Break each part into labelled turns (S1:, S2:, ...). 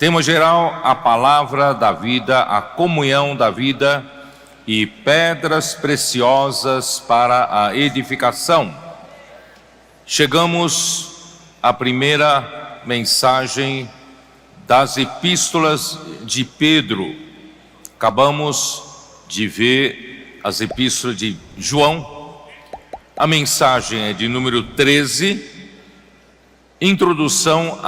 S1: Tema geral: a palavra da vida, a comunhão da vida e pedras preciosas para a edificação. Chegamos à primeira mensagem das epístolas de Pedro. Acabamos de ver as epístolas de João. A mensagem é de número 13, introdução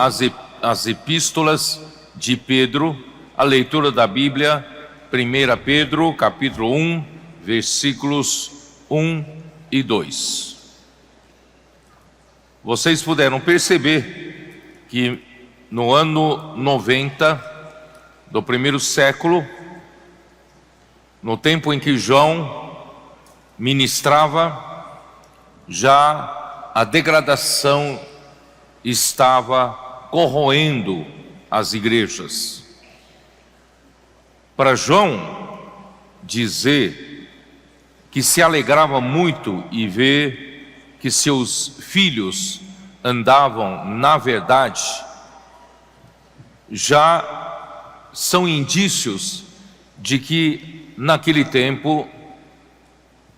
S1: às epístolas de Pedro, a leitura da Bíblia, 1 Pedro, capítulo 1, versículos 1 e 2. Vocês puderam perceber que no ano 90 do primeiro século, no tempo em que João ministrava, já a degradação estava corroendo as igrejas. Para João dizer que se alegrava muito e ver que seus filhos andavam na verdade, já são indícios de que naquele tempo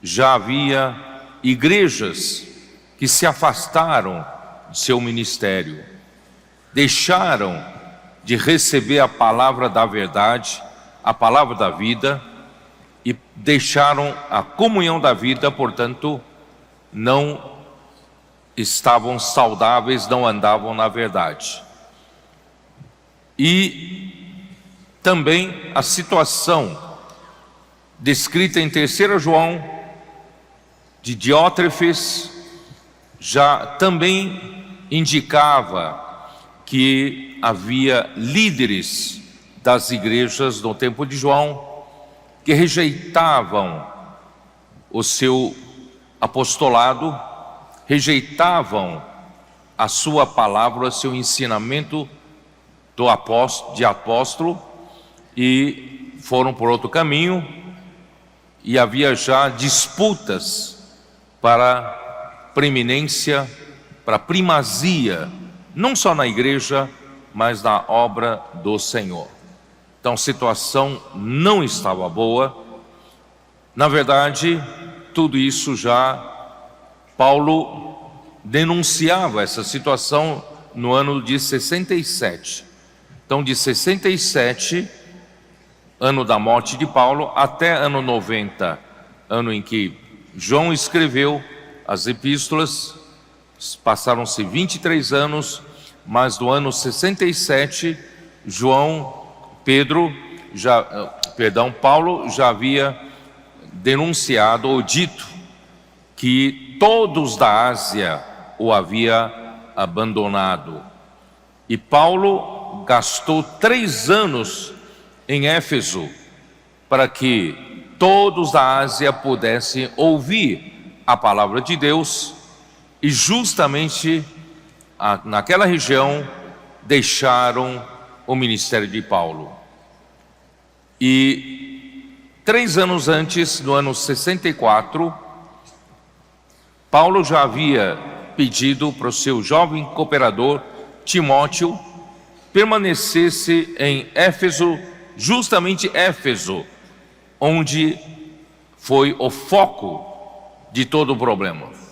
S1: já havia igrejas que se afastaram de seu ministério, deixaram de receber a palavra da verdade, a palavra da vida, e deixaram a comunhão da vida, portanto, não estavam saudáveis, não andavam na verdade. E também a situação descrita em 3 João, de Diótrefes, já também indicava que havia líderes das igrejas no tempo de João que rejeitavam o seu apostolado, rejeitavam a sua palavra, seu ensinamento de apóstolo, e foram por outro caminho, e havia já disputas para preeminência, para primazia, não só na igreja, mas na obra do Senhor. Então a situação não estava boa. Na verdade, tudo isso já Paulo denunciava essa situação no ano de 67. Então de 67, ano da morte de Paulo, até ano 90, ano em que João escreveu as epístolas, passaram-se 23 anos, mas do ano 67, Paulo já havia denunciado ou dito que todos da Ásia o havia abandonado. E Paulo gastou 3 anos em Éfeso para que todos da Ásia pudessem ouvir a palavra de Deus, e justamente naquela região deixaram o ministério de Paulo. E 3 anos antes, no ano 64, Paulo já havia pedido para o seu jovem cooperador Timóteo permanecesse em Éfeso, justamente Éfeso, onde foi o foco de todo o problema.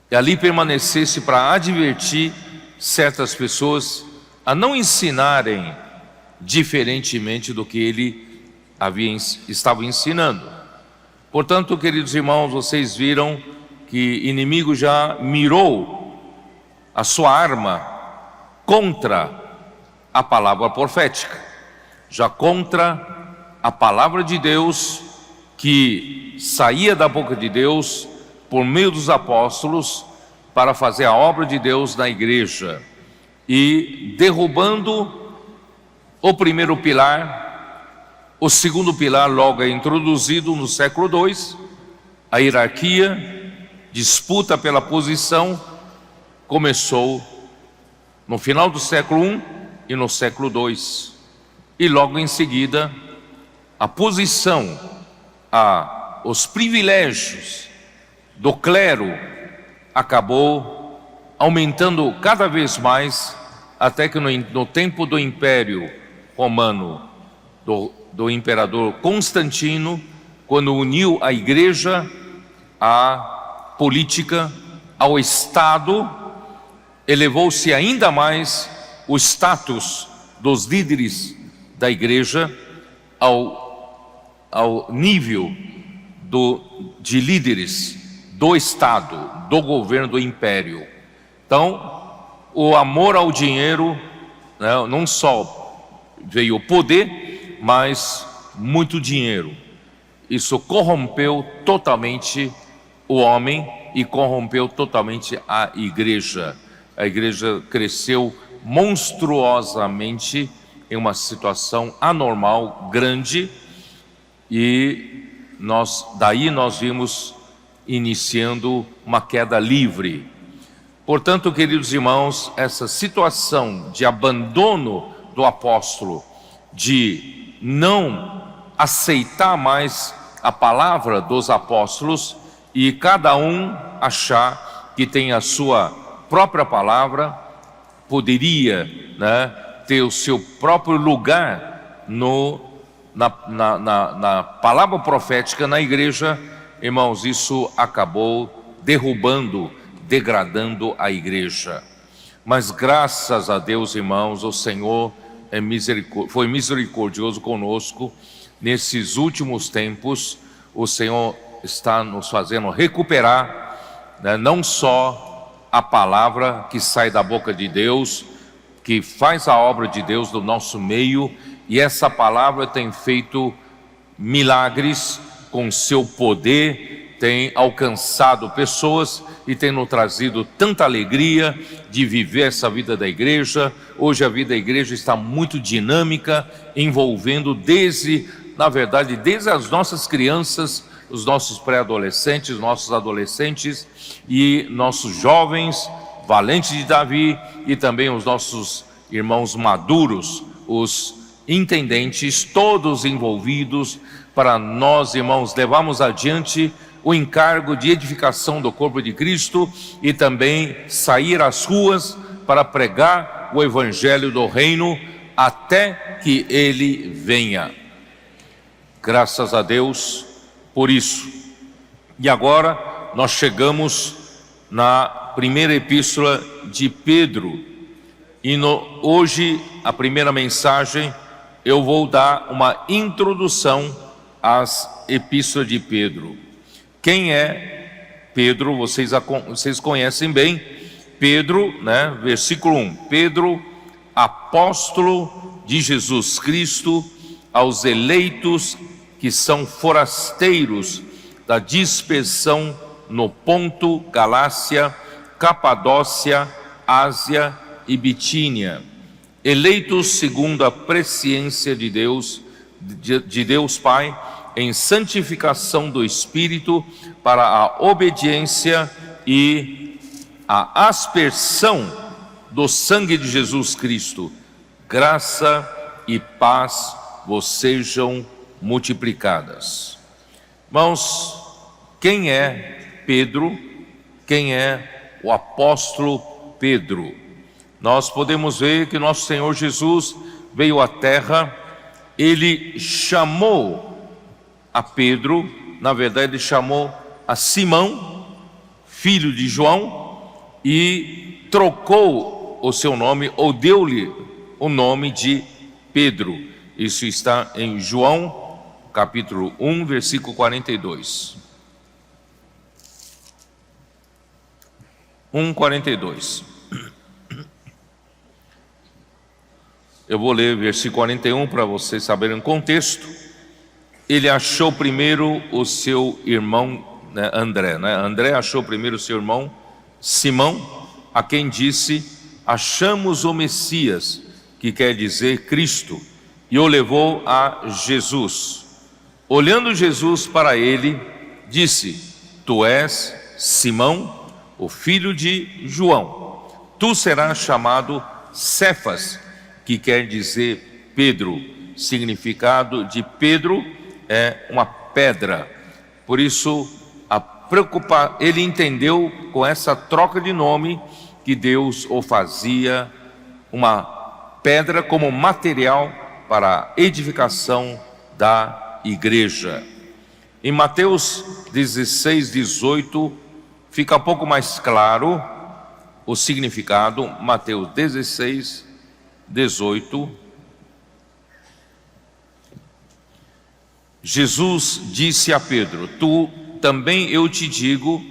S1: E ali permanecesse para advertir certas pessoas a não ensinarem diferentemente do que ele estava ensinando. Portanto, queridos irmãos, vocês viram que o inimigo já mirou a sua arma contra a palavra profética, já contra a palavra de Deus que saía da boca de Deus por meio dos apóstolos para fazer a obra de Deus na igreja, e derrubando o primeiro pilar, o segundo pilar logo é introduzido no século II, a hierarquia, disputa pela posição, começou no final do século I e no século II, e logo em seguida a posição, os privilégios do clero acabou aumentando cada vez mais até que no tempo do Império Romano, do imperador Constantino, quando uniu a igreja à política, ao Estado, elevou-se ainda mais o status dos líderes da igreja ao nível de líderes do Estado, do governo do Império. Então, o amor ao dinheiro, né, não só veio o poder, mas muito dinheiro. Isso corrompeu totalmente o homem e corrompeu totalmente a igreja. A igreja cresceu monstruosamente em uma situação anormal, grande, e daí nós vimos iniciando uma queda livre. Portanto, queridos irmãos, essa situação de abandono do apóstolo, de não aceitar mais a palavra dos apóstolos e cada um achar que tem a sua própria palavra, poderia, né, ter o seu próprio lugar na palavra profética na igreja. Irmãos, isso acabou derrubando, degradando a igreja. Mas graças a Deus, irmãos, o Senhor foi misericordioso conosco. Nesses últimos tempos, o Senhor está nos fazendo recuperar, né, não só a palavra que sai da boca de Deus, que faz a obra de Deus no nosso meio, e essa palavra tem feito milagres com seu poder, tem alcançado pessoas e tem nos trazido tanta alegria de viver essa vida da igreja. Hoje a vida da igreja está muito dinâmica, envolvendo desde as nossas crianças, os nossos pré-adolescentes, nossos adolescentes e nossos jovens, valentes de Davi, e também os nossos irmãos maduros, os intendentes, todos envolvidos, para nós, irmãos, levarmos adiante o encargo de edificação do corpo de Cristo e também sair às ruas para pregar o evangelho do reino até que ele venha. Graças a Deus por isso. E agora nós chegamos na primeira epístola de Pedro, e hoje a primeira mensagem eu vou dar uma introdução às epístolas de Pedro. Quem é Pedro? Vocês conhecem bem. Pedro, né? Versículo 1. Pedro, apóstolo de Jesus Cristo, aos eleitos que são forasteiros da dispersão no Ponto, Galácia, Capadócia, Ásia e Bitínia, eleitos segundo a presciência de Deus Pai, em santificação do Espírito, para a obediência e a aspersão do sangue de Jesus Cristo. Graça e paz vos sejam multiplicadas. Irmãos, quem é Pedro? Quem é o apóstolo Pedro? Nós podemos ver que nosso Senhor Jesus veio à terra, ele chamou a Pedro, na verdade ele chamou a Simão, filho de João, e trocou o seu nome, ou deu-lhe o nome de Pedro. Isso está em João, capítulo 1, versículo 42. 1:42. Eu vou ler versículo 41 para vocês saberem o contexto. Ele achou primeiro o seu irmão, né, André. André achou primeiro o seu irmão Simão, a quem disse: achamos o Messias, que quer dizer Cristo, e o levou a Jesus. Olhando Jesus para ele, disse: tu és Simão, o filho de João. Tu serás chamado Cefas, que quer dizer Pedro. Significado de Pedro é uma pedra. Por isso, ele entendeu com essa troca de nome que Deus o fazia uma pedra como material para a edificação da igreja. Em Mateus 16, 18, fica um pouco mais claro o significado. Mateus 16, 18. Jesus disse a Pedro: tu também eu te digo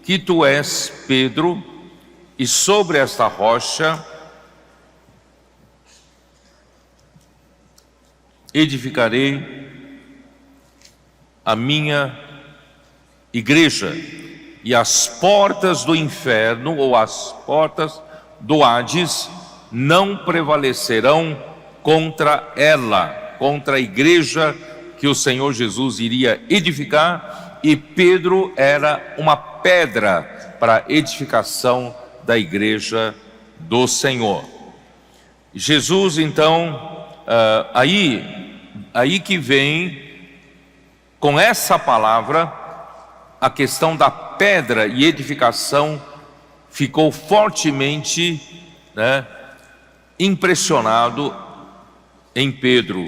S1: que tu és Pedro, e sobre esta rocha edificarei a minha igreja, e as portas do inferno, ou as portas do Hades, não prevalecerão contra ela, contra a igreja que o Senhor Jesus iria edificar. E Pedro era uma pedra para a edificação da igreja do Senhor. Jesus, então, aí que vem com essa palavra, a questão da pedra e edificação ficou fortemente, impressionado em Pedro.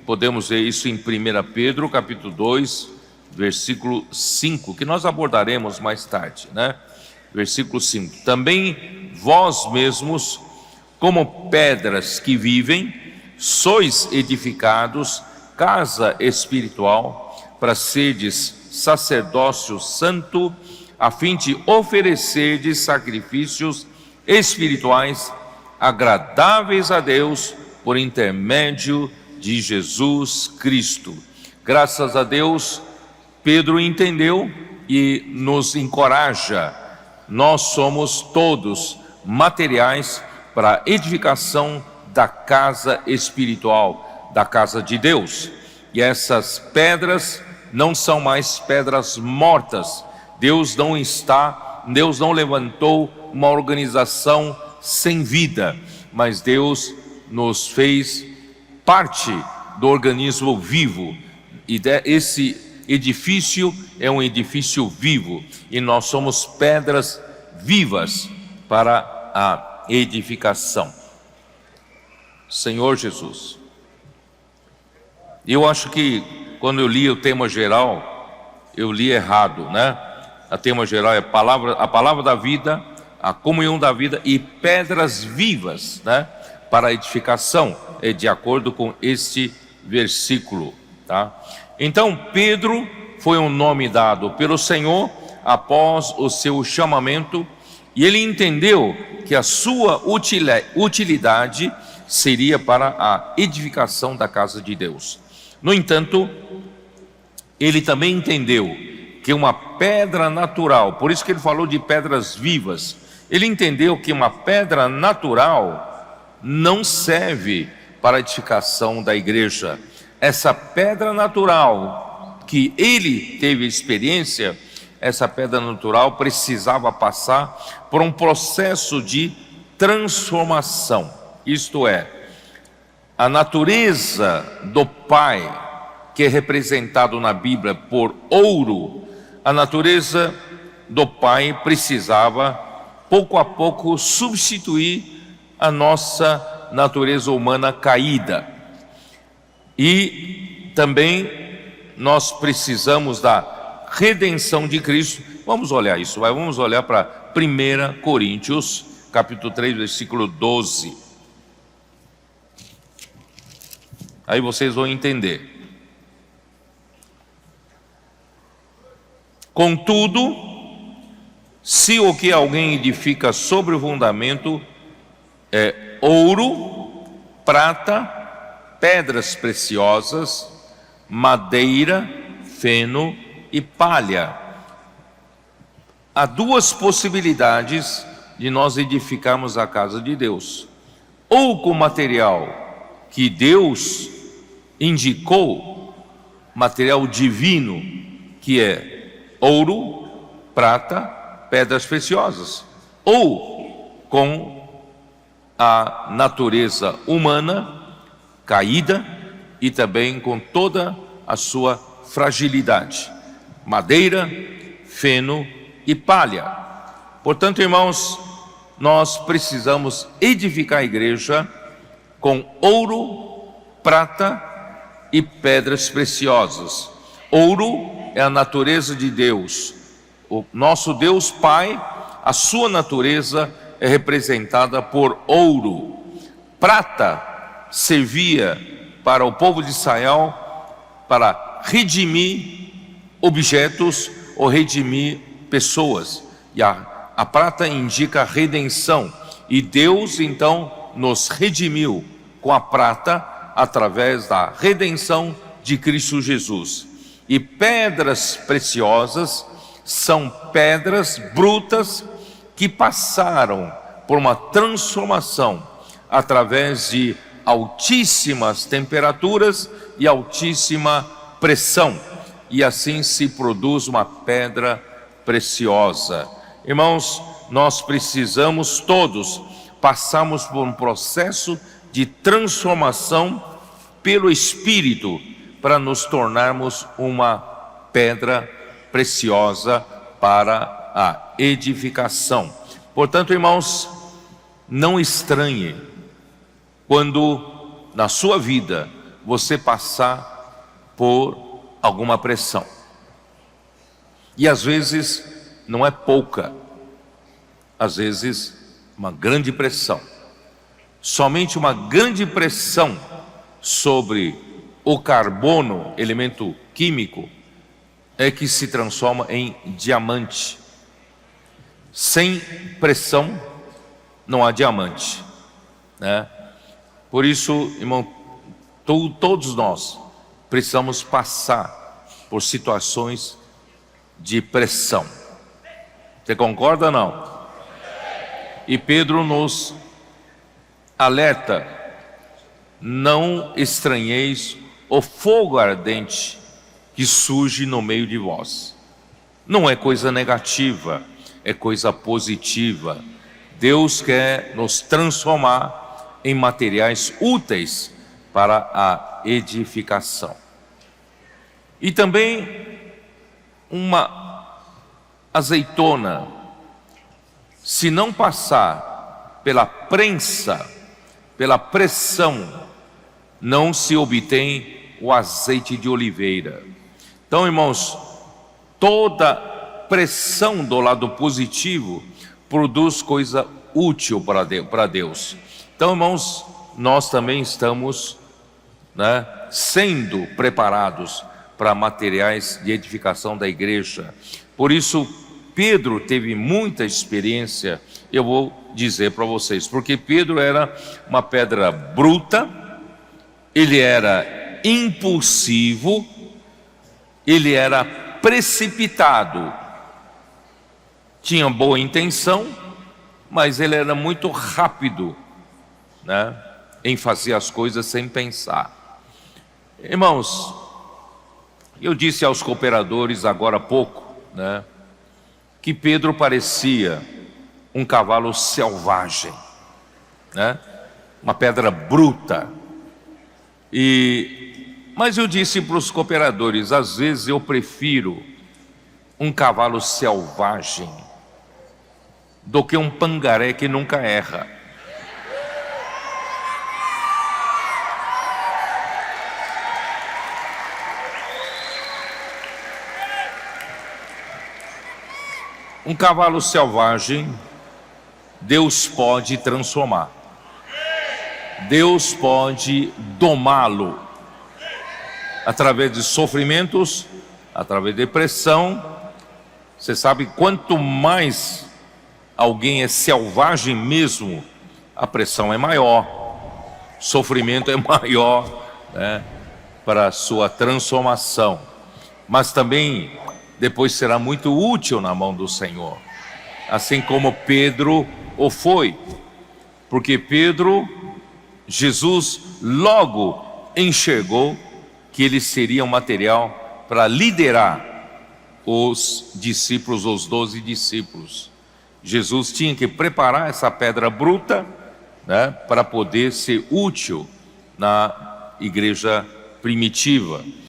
S1: Podemos ver isso em 1 Pedro, capítulo 2, versículo 5, que nós abordaremos mais tarde, Versículo 5. Também vós mesmos, como pedras que vivem, sois edificados casa espiritual, para serdes sacerdócio santo, a fim de oferecerdes sacrifícios espirituais agradáveis a Deus, por intermédio de Jesus Cristo. Graças a Deus, Pedro entendeu e nos encoraja. Nós somos todos materiais para a edificação da casa espiritual, da casa de Deus. E essas pedras não são mais pedras mortas. Deus não levantou uma organização sem vida, mas Deus nos fez parte do organismo vivo, e esse edifício é um edifício vivo, e nós somos pedras vivas para a edificação. Senhor Jesus, eu acho que quando eu li o tema geral, eu li errado, O tema geral é a palavra da vida, a comunhão da vida e pedras vivas, para a edificação, é de acordo com este versículo, Então, Pedro foi um nome dado pelo Senhor após o seu chamamento, e ele entendeu que a sua utilidade seria para a edificação da casa de Deus. No entanto, ele também entendeu que uma pedra natural, por isso que ele falou de pedras vivas, ele entendeu que uma pedra natural não serve para a edificação da igreja. Essa pedra natural que ele teve experiência, essa pedra natural precisava passar por um processo de transformação. Isto é, a natureza do Pai, que é representado na Bíblia por ouro, a natureza do Pai precisava, pouco a pouco, substituir a nossa natureza humana caída. E também nós precisamos da redenção de Cristo. Vamos olhar isso, vamos olhar para 1 Coríntios, capítulo 3, versículo 12. Aí vocês vão entender. Contudo, se o que alguém edifica sobre o fundamento é ouro, prata, pedras preciosas, madeira, feno e palha, há duas possibilidades de nós edificarmos a casa de Deus: ou com material que Deus indicou, material divino, que é ouro, prata, pedras preciosas, ou com a natureza humana caída e também com toda a sua fragilidade: madeira, feno e palha. Portanto, irmãos, nós precisamos edificar a igreja com ouro, prata e pedras preciosas. Ouro é a natureza de Deus. O nosso Deus Pai, a sua natureza é representada por ouro. Prata servia para o povo de Israel para redimir objetos ou redimir pessoas. E a prata indica redenção. E Deus então nos redimiu com a prata através da redenção de Cristo Jesus. E pedras preciosas são pedras brutas que passaram por uma transformação através de altíssimas temperaturas e altíssima pressão, e assim se produz uma pedra preciosa. Irmãos, nós precisamos todos passarmos por um processo de transformação pelo Espírito para nos tornarmos uma pedra preciosa para a edificação. Portanto, irmãos, não estranhe quando na sua vida você passar por alguma pressão. E às vezes não é pouca, às vezes uma grande pressão. Somente uma grande pressão sobre o carbono, elemento químico, é que se transforma em diamante. Sem pressão não há diamante, né? Por isso, irmão, todos nós precisamos passar por situações de pressão. Você concorda ou não? E Pedro nos alerta: não estranheis o fogo ardente que surge no meio de vós. Não é coisa negativa, é coisa positiva. Deus quer nos transformar em materiais úteis para a edificação. E também uma azeitona, se não passar pela prensa, pela pressão, não se obtém o azeite de oliveira. Então, irmãos, toda pressão do lado positivo produz coisa útil para Deus. Então, irmãos, nós também estamos, sendo preparados para materiais de edificação da igreja. Por isso, Pedro teve muita experiência, eu vou dizer para vocês, porque Pedro era uma pedra bruta, ele era impulsivo, ele era precipitado, tinha boa intenção, mas ele era muito rápido, em fazer as coisas sem pensar. Irmãos, eu disse aos cooperadores agora há pouco, que Pedro parecia um cavalo selvagem, uma pedra bruta. Mas eu disse para os cooperadores, às vezes eu prefiro um cavalo selvagem do que um pangaré que nunca erra. Um cavalo selvagem, Deus pode transformar. Deus pode domá-lo através de sofrimentos, através de pressão. Você sabe, quanto mais alguém é selvagem mesmo, a pressão é maior, o sofrimento é maior, para a sua transformação. Mas também depois será muito útil na mão do Senhor, assim como Pedro o foi, porque Jesus logo enxergou que ele seria um material para liderar os discípulos, os 12 discípulos. Jesus tinha que preparar essa pedra bruta, para poder ser útil na igreja primitiva.